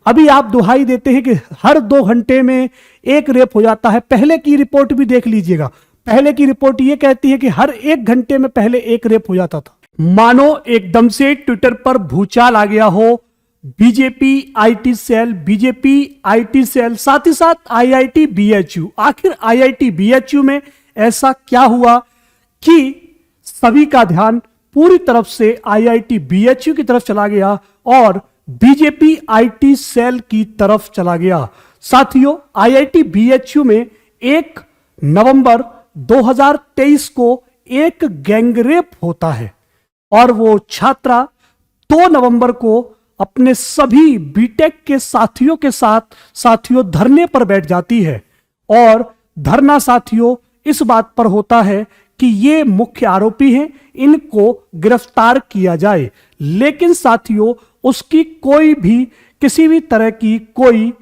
अभी आप दुहाई देते हैं कि हर 2 घंटे में एक रेप हो जाता है। पहले की रिपोर्ट भी देख लीजिएगा, पहले की रिपोर्ट ये कहती है कि हर 1 घंटे में पहले एक रेप हो जाता था। मानो एकदम से ट्विटर पर भूचाल आ गया हो। बीजेपी आईटी सेल, साथ ही साथ आईआईटी बीएचयू। आखिर आईआईटी बीएचयू में ऐसा क्या हुआ कि सभी का ध्यान पूरी तरफ से आईआईटी बीएचयू की तरफ चला गया और बीजेपी आईटी सेल की तरफ चला गया। साथियों, आईआईटी बीएचयू में 1 नवंबर 2023 को एक गैंगरेप होता है और वो छात्रा 2 नवंबर को अपने सभी बीटेक के साथियों के साथ धरने पर बैठ जाती है। और धरना साथियों इस बात पर होता है कि ये मुख्य आरोपी हैं, इनको गिरफ्तार किया जाए। लेकिन साथियों उसकी कोई भी किसी भी तरह की कोई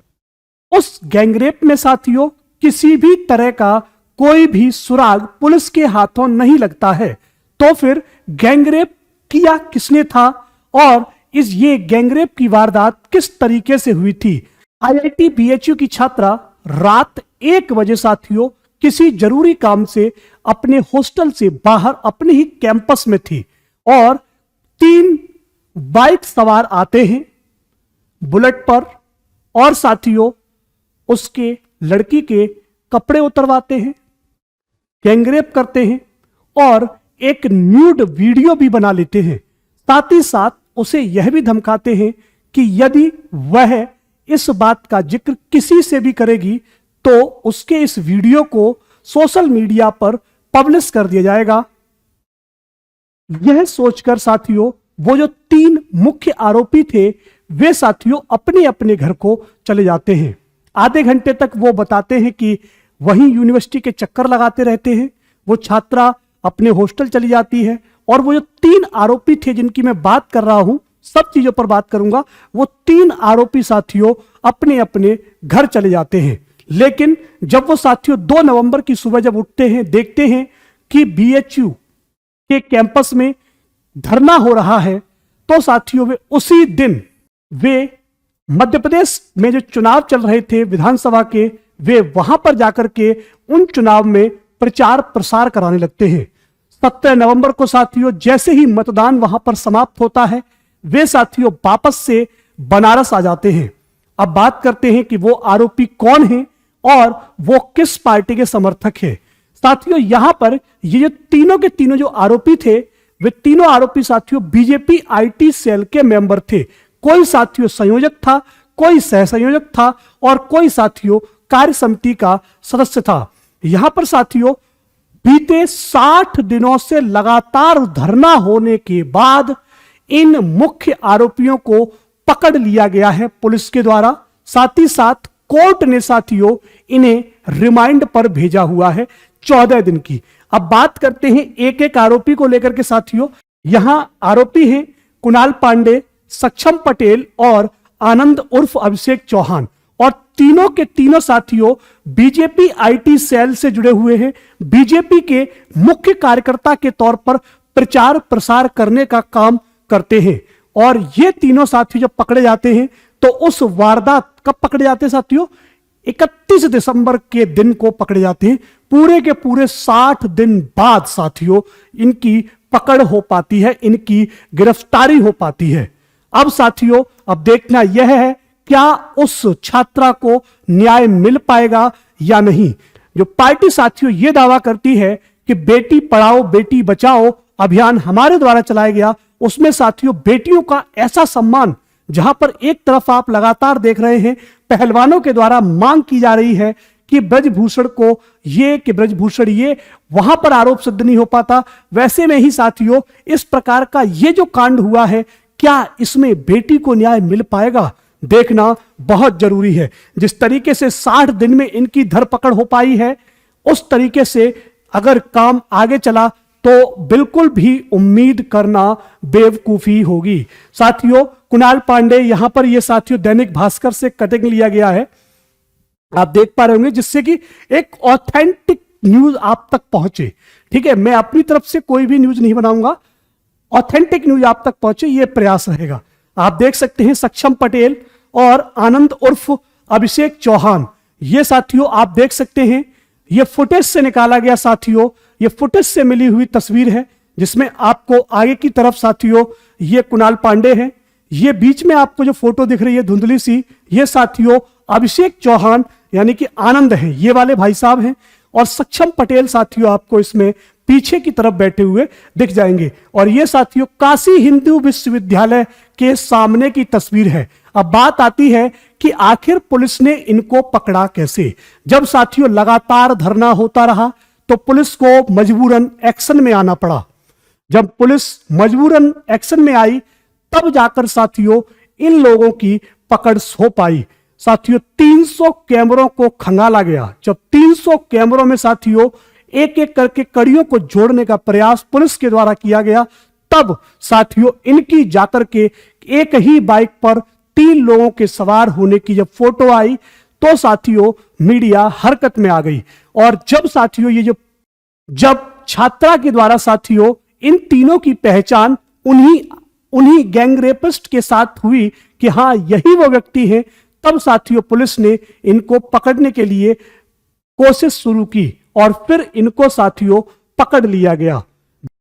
उस गैंगरेप में साथियों किसी भी तरह का कोई भी सुराग पुलिस के हाथों नहीं लगता है। तो फिर गैंगरेप किया किसने था और ये गैंगरेप की वारदात किस तरीके से हुई थी? आईआईटी बीएचयू की छात्रा रात 1 बजे साथियों किसी जरूरी काम से अपने हॉस्टल से बाहर अपने ही कैंपस में थी और 3 बाइक सवार आते हैं बुलेट पर और साथियों उसके लड़की के कपड़े उतरवाते हैं, गैंगरेप करते हैं और एक न्यूड वीडियो भी बना लेते हैं। साथ ही साथ उसे यह भी धमकाते हैं कि यदि वह इस बात का जिक्र किसी से भी करेगी तो उसके इस वीडियो को सोशल मीडिया पर पब्लिश कर दिया जाएगा। यह सोचकर साथियों वो जो 3 मुख्य आरोपी थे वे साथियों अपने अपने घर को चले जाते हैं। आधे घंटे तक वो बताते हैं कि वहीं यूनिवर्सिटी के चक्कर लगाते रहते हैं। वो छात्रा अपने हॉस्टल चली जाती है और वो जो 3 आरोपी थे जिनकी मैं बात कर रहा हूं, सब चीजों पर बात करूंगा, वो 3 आरोपी साथियों अपने अपने घर चले जाते हैं। लेकिन जब वो साथियों 2 नवंबर की सुबह जब उठते हैं, देखते हैं कि बीएचयू के कैंपस में धरना हो रहा है, तो साथियों वे उसी दिन वे मध्य प्रदेश में जो चुनाव चल रहे थे विधानसभा के, वे वहां पर जाकर के उन चुनाव में प्रचार प्रसार कराने लगते हैं। 17 नवंबर को साथियों जैसे ही मतदान वहां पर समाप्त होता है, वे साथियों वापस से बनारस आ जाते हैं। अब बात करते हैं कि वो आरोपी कौन है और वो किस पार्टी के समर्थक है। साथियों यहां पर ये जो तीनों के तीनों जो आरोपी थे, वे तीनों आरोपी साथियों बीजेपी आईटी सेल के मेंबर थे। कोई साथियों संयोजक था, कोई सह संयोजक था और कोई साथियों कार्य समिति का सदस्य था। यहां पर साथियों बीते 60 दिनों से लगातार धरना होने के बाद इन मुख्य आरोपियों को पकड़ लिया गया है पुलिस के द्वारा। साथ ही साथ कोर्ट ने साथियों इन्हें रिमांड पर भेजा हुआ है 14 दिन की। अब बात करते हैं एक एक आरोपी को लेकर के साथियों। यहां आरोपी हैं कुणाल पांडे, सक्षम पटेल और आनंद उर्फ अभिषेक चौहान और तीनों के तीनों साथियों बीजेपी आईटी सेल से जुड़े हुए हैं। बीजेपी के मुख्य कार्यकर्ता के तौर पर प्रचार प्रसार करने का काम करते हैं और ये तीनों साथी जब पकड़े जाते हैं तो उस वारदात कब पकड़े जाते हैं साथियों? 31 दिसंबर के दिन को पकड़े जाते हैं। पूरे के पूरे 60 दिन बाद साथियों इनकी पकड़ हो पाती है, इनकी गिरफ्तारी हो पाती है। अब साथियों अब देखना यह है क्या उस छात्रा को न्याय मिल पाएगा या नहीं। जो पार्टी साथियों यह दावा करती है कि बेटी पढ़ाओ बेटी बचाओ अभियान हमारे द्वारा चलाया गया, उसमें साथियों बेटियों का ऐसा सम्मान, जहां पर एक तरफ आप लगातार देख रहे हैं पहलवानों के द्वारा मांग की जा रही है कि ब्रजभूषण को ब्रजभूषण ये वहां पर आरोप सिद्ध नहीं हो पाता, वैसे में ही साथियों इस प्रकार का ये जो कांड हुआ है, क्या इसमें बेटी को न्याय मिल पाएगा, देखना बहुत जरूरी है। जिस तरीके से 60 दिन में इनकी धरपकड़ हो पाई है, उस तरीके से अगर काम आगे चला तो बिल्कुल भी उम्मीद करना बेवकूफी होगी। साथियों कुणाल पांडे, यहां पर यह साथियों दैनिक भास्कर से कटिंग लिया गया है, आप देख पा रहे होंगे, जिससे कि एक ऑथेंटिक न्यूज आप तक पहुंचे। ठीक है, मैं अपनी तरफ से कोई भी न्यूज नहीं बनाऊंगा, ऑथेंटिक न्यूज आप तक पहुंचे ये प्रयास रहेगा। आप देख सकते हैं सक्षम पटेल और आनंद उर्फ अभिषेक चौहान। ये साथियों आप देख सकते हैं, ये फुटेज से निकाला गया साथियों, ये फुटेज से मिली हुई तस्वीर है, जिसमें आपको आगे की तरफ साथियों ये कुणाल पांडे हैं, ये बीच में आपको जो फोटो दिख रही है धुंधली सी, ये साथियों अभिषेक चौहान यानी कि आनंद है, ये वाले भाई साहब हैं। और सक्षम पटेल साथियों आपको इसमें पीछे की तरफ बैठे हुए दिख जाएंगे। और ये साथियों काशी हिंदू विश्वविद्यालय के सामने की तस्वीर है। अब बात आती है कि आखिर पुलिस ने इनको पकड़ा कैसे। जब साथियों लगातार धरना होता रहा तो पुलिस को मजबूरन एक्शन में आना पड़ा। जब पुलिस मजबूरन एक्शन में आई तब जाकर साथियों इन लोगों की पकड़ हो पाई। साथियों 300 कैमरों को खंगाला गया। जब 300 कैमरों में साथियों एक एक करके कड़ियों को जोड़ने का प्रयास पुलिस के द्वारा किया गया, तब साथियों इनकी जाकर के एक ही बाइक पर 3 लोगों के सवार होने की जब फोटो आई तो साथियों मीडिया हरकत में आ गई। और जब साथियों जब छात्रा के द्वारा साथियों इन तीनों की पहचान उन्हीं गैंग रेपिस्ट के साथ हुई कि हां यही वो व्यक्ति हैं, तब साथियों पुलिस ने इनको पकड़ने के लिए कोशिश शुरू की और फिर इनको साथियों पकड़ लिया गया।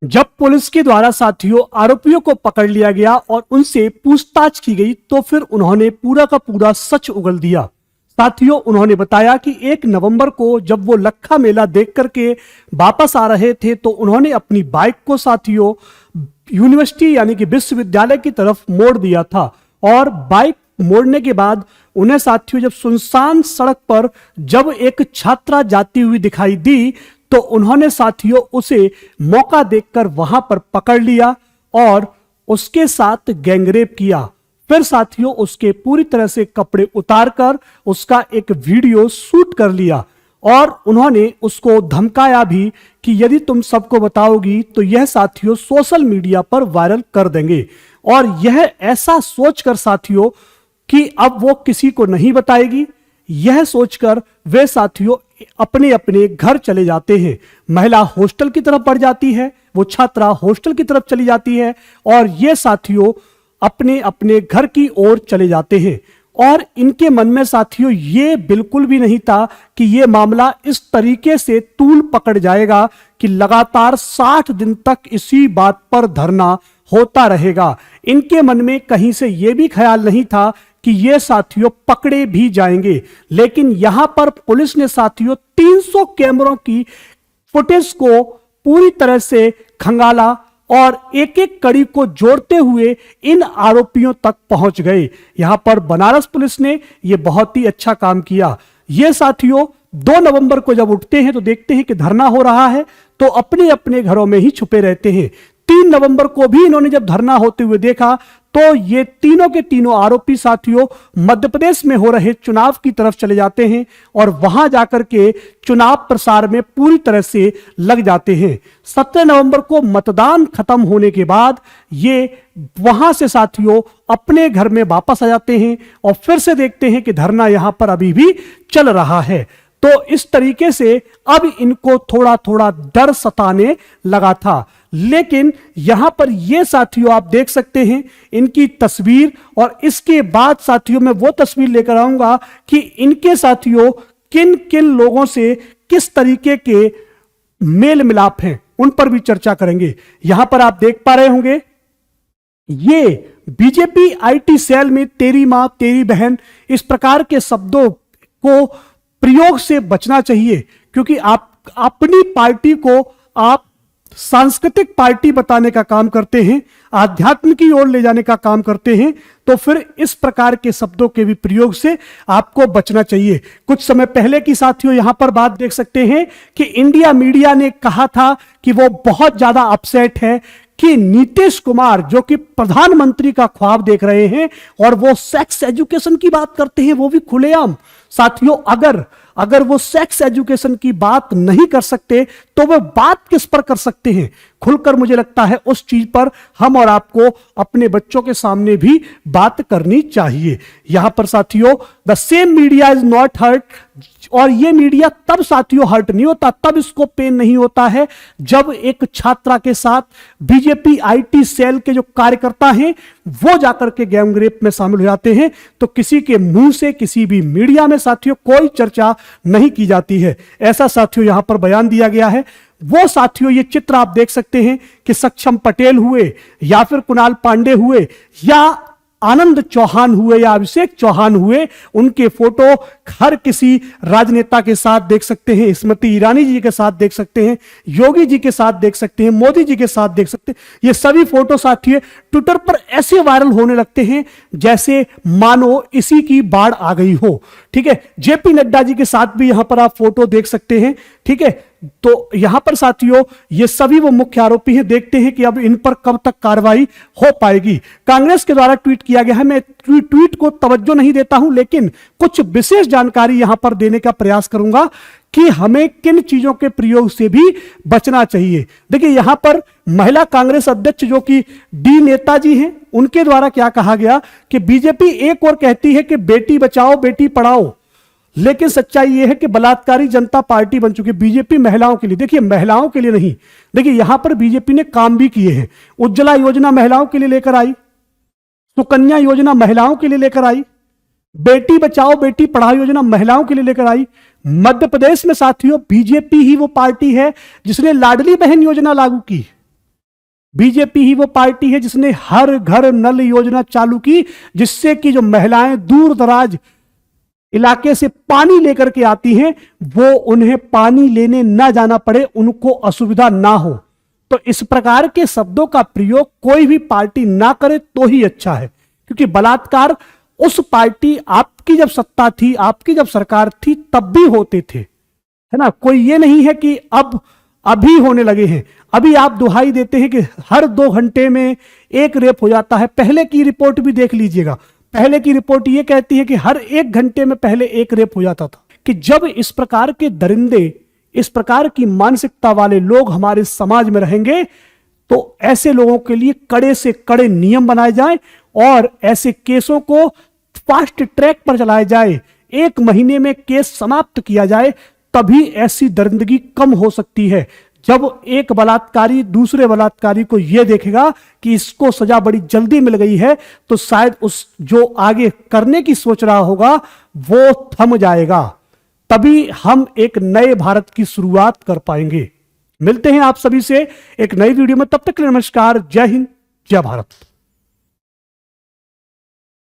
जब पुलिस के द्वारा साथियों आरोपियों को पकड़ लिया गया और उनसे पूछताछ की गई तो फिर उन्होंने पूरा का पूरा सच उगल दिया। साथियों उन्होंने बताया कि 1 नवंबर को जब वो लखा मेला देख करके वापस आ रहे थे तो उन्होंने अपनी बाइक को साथियों यूनिवर्सिटी यानी कि विश्वविद्यालय की तरफ मोड़ दिया था। और बाइक मोड़ने के बाद उन्हें साथियों जब सुनसान सड़क पर जब एक छात्रा जाती हुई दिखाई दी तो उन्होंने साथियों उसे मौका देखकर वहां पर पकड़ लिया और उसके साथ गैंगरेप किया। फिर साथियों उसके पूरी तरह से कपड़े उतारकर उसका एक वीडियो शूट कर लिया और उन्होंने उसको धमकाया भी कि यदि तुम सबको बताओगी तो यह साथियों सोशल मीडिया पर वायरल कर देंगे। और यह ऐसा सोचकर साथियों कि अब वो किसी को नहीं बताएगी, यह सोचकर वे साथियों अपने अपने घर चले जाते हैं। महिला हॉस्टल की तरफ बढ़ जाती है, वो छात्रा हॉस्टल की तरफ चली जाती है और ये साथियों अपने अपने घर की ओर चले जाते हैं। और इनके मन में साथियों ये बिल्कुल भी नहीं था कि ये मामला इस तरीके से तूल पकड़ जाएगा कि लगातार 60 दिन तक इसी बात पर धरना होता रहेगा। इनके मन में कहीं से यह भी ख्याल नहीं था कि ये साथियों पकड़े भी जाएंगे। लेकिन यहां पर पुलिस ने साथियों 300 कैमरों की फुटेज को पूरी तरह से खंगाला और एक एक कड़ी को जोड़ते हुए इन आरोपियों तक पहुंच गए। यहां पर बनारस पुलिस ने यह बहुत ही अच्छा काम किया। ये साथियों 2 नवंबर को जब उठते हैं तो देखते हैं कि धरना हो रहा है तो अपने अपने घरों में ही छुपे रहते हैं। 3 नवंबर को भी इन्होंने जब धरना होते हुए देखा तो ये तीनों के तीनों आरोपी साथियों मध्य प्रदेश में हो रहे चुनाव की तरफ चले जाते हैं और वहां जाकर के चुनाव प्रसार में पूरी तरह से लग जाते हैं। 17 नवंबर को मतदान खत्म होने के बाद ये वहां से साथियों अपने घर में वापस आ जाते हैं और फिर से देखते हैं कि धरना यहां पर अभी भी चल रहा है। तो इस तरीके से अब इनको थोड़ा थोड़ा डर सताने लगा था। लेकिन यहां पर ये साथियों आप देख सकते हैं इनकी तस्वीर और इसके बाद साथियों मैं वो तस्वीर लेकर आऊंगा कि इनके साथियों किन किन लोगों से किस तरीके के मेल मिलाप हैं उन पर भी चर्चा करेंगे। यहां पर आप देख पा रहे होंगे ये बीजेपी आईटी सेल में तेरी मां तेरी बहन, इस प्रकार के शब्दों को प्रयोग से बचना चाहिए क्योंकि आप अपनी पार्टी को आप सांस्कृतिक पार्टी बताने का काम करते हैं, आध्यात्म की ओर ले जाने का काम करते हैं, तो फिर इस प्रकार के शब्दों के भी प्रयोग से आपको बचना चाहिए। कुछ समय पहले की साथियों यहां पर बात देख सकते हैं कि इंडिया मीडिया ने कहा था कि वो बहुत ज्यादा अपसेट है कि नीतीश कुमार जो कि प्रधानमंत्री का ख्वाब देख रहे हैं और वो सेक्स एजुकेशन की बात करते हैं वो भी खुलेआम। साथियों अगर अगर वो सेक्स एजुकेशन की बात नहीं कर सकते तो वो बात किस पर कर सकते हैं? खुलकर मुझे लगता है उस चीज पर हम और आपको अपने बच्चों के सामने भी बात करनी चाहिए। यहां पर साथियों, the same media is not hurt, और ये मीडिया तब साथियों हर्ट नहीं होता, तब इसको पेन नहीं होता है जब एक छात्रा के साथ बीजेपी आईटी सेल के जो कार्यकर्ता हैं वो जाकर के गैंग रेप में शामिल हो जाते हैं, तो किसी के मुंह से किसी भी मीडिया में साथियों कोई चर्चा नहीं की जाती है। ऐसा साथियों यहां पर बयान दिया गया है। वो साथियों ये चित्र आप देख सकते हैं कि सक्षम पटेल हुए या फिर कुणाल पांडे हुए या आनंद चौहान हुए या अभिषेक चौहान हुए, उनके फोटो हर किसी राजनेता के साथ देख सकते हैं, स्मृति ईरानी जी के साथ देख सकते हैं, योगी जी के साथ देख सकते हैं, मोदी जी के साथ देख सकते हैं। ये सभी फोटो साथियों ट्विटर पर ऐसे वायरल होने लगते हैं जैसे मानो इसी की बाढ़ आ गई हो। ठीक है, जेपी नड्डा जी के साथ भी यहां पर आप फोटो देख सकते हैं। ठीक है, तो यहां पर साथियों ये सभी वो मुख्य आरोपी हैं। देखते हैं कि अब इन पर कब तक कार्रवाई हो पाएगी। कांग्रेस के द्वारा ट्वीट किया गया है, मैं ट्वीट को तवज्जो नहीं देता हूं, लेकिन कुछ विशेष जानकारी यहां पर देने का प्रयास करूंगा कि हमें किन चीजों के प्रयोग से भी बचना चाहिए। देखिए यहां पर महिला कांग्रेस अध्यक्ष जो कि डी नेताजी हैं, उनके द्वारा क्या कहा गया कि बीजेपी एक और कहती है कि बेटी बचाओ बेटी पढ़ाओ, लेकिन सच्चाई यह है कि बलात्कारी जनता पार्टी बन चुकी है। बीजेपी महिलाओं के लिए, देखिए महिलाओं के लिए नहीं, देखिए यहां पर बीजेपी ने काम भी किए हैं। उज्ज्वला योजना महिलाओं के लिए लेकर आई, सुकन्या योजना महिलाओं के लिए लेकर आई, बेटी बचाओ बेटी पढ़ाओ योजना महिलाओं के लिए लेकर आई। मध्य प्रदेश में साथियों बीजेपी ही वो पार्टी है जिसने लाडली बहन योजना लागू की। बीजेपी ही वो पार्टी है जिसने हर घर नल योजना चालू की, जिससे कि जो महिलाएं दूर दराज इलाके से पानी लेकर के आती हैं वो उन्हें पानी लेने ना जाना पड़े, उनको असुविधा ना हो। तो इस प्रकार के शब्दों का प्रयोग कोई भी पार्टी ना करे तो ही अच्छा है, क्योंकि बलात्कार उस पार्टी आपकी जब सत्ता थी, आपकी जब सरकार थी तब भी होते थे, है ना। कोई ये नहीं है कि अब अभी होने लगे हैं। अभी आप दुहाई देते हैं कि हर 2 घंटे में एक रेप हो जाता है। पहले की रिपोर्ट भी देख लीजिएगा, पहले की रिपोर्ट ये कहती है कि हर 1 घंटे में पहले एक रेप हो जाता था। कि जब इस प्रकार के दरिंदे, इस प्रकार की मानसिकता वाले लोग हमारे समाज में रहेंगे तो ऐसे लोगों के लिए कड़े से कड़े नियम बनाए जाएं और ऐसे केसों को फास्ट ट्रैक पर चलाया जाए, 1 महीने में केस समाप्त किया जाए, तभी ऐसी दरिंदगी कम हो सकती है। जब एक बलात्कारी दूसरे बलात्कारी को यह देखेगा कि इसको सजा बड़ी जल्दी मिल गई है, तो शायद उस जो आगे करने की सोच रहा होगा वो थम जाएगा। तभी हम एक नए भारत की शुरुआत कर पाएंगे। मिलते हैं आप सभी से एक नई वीडियो में, तब तक के लिए नमस्कार, जय हिंद, जय भारत।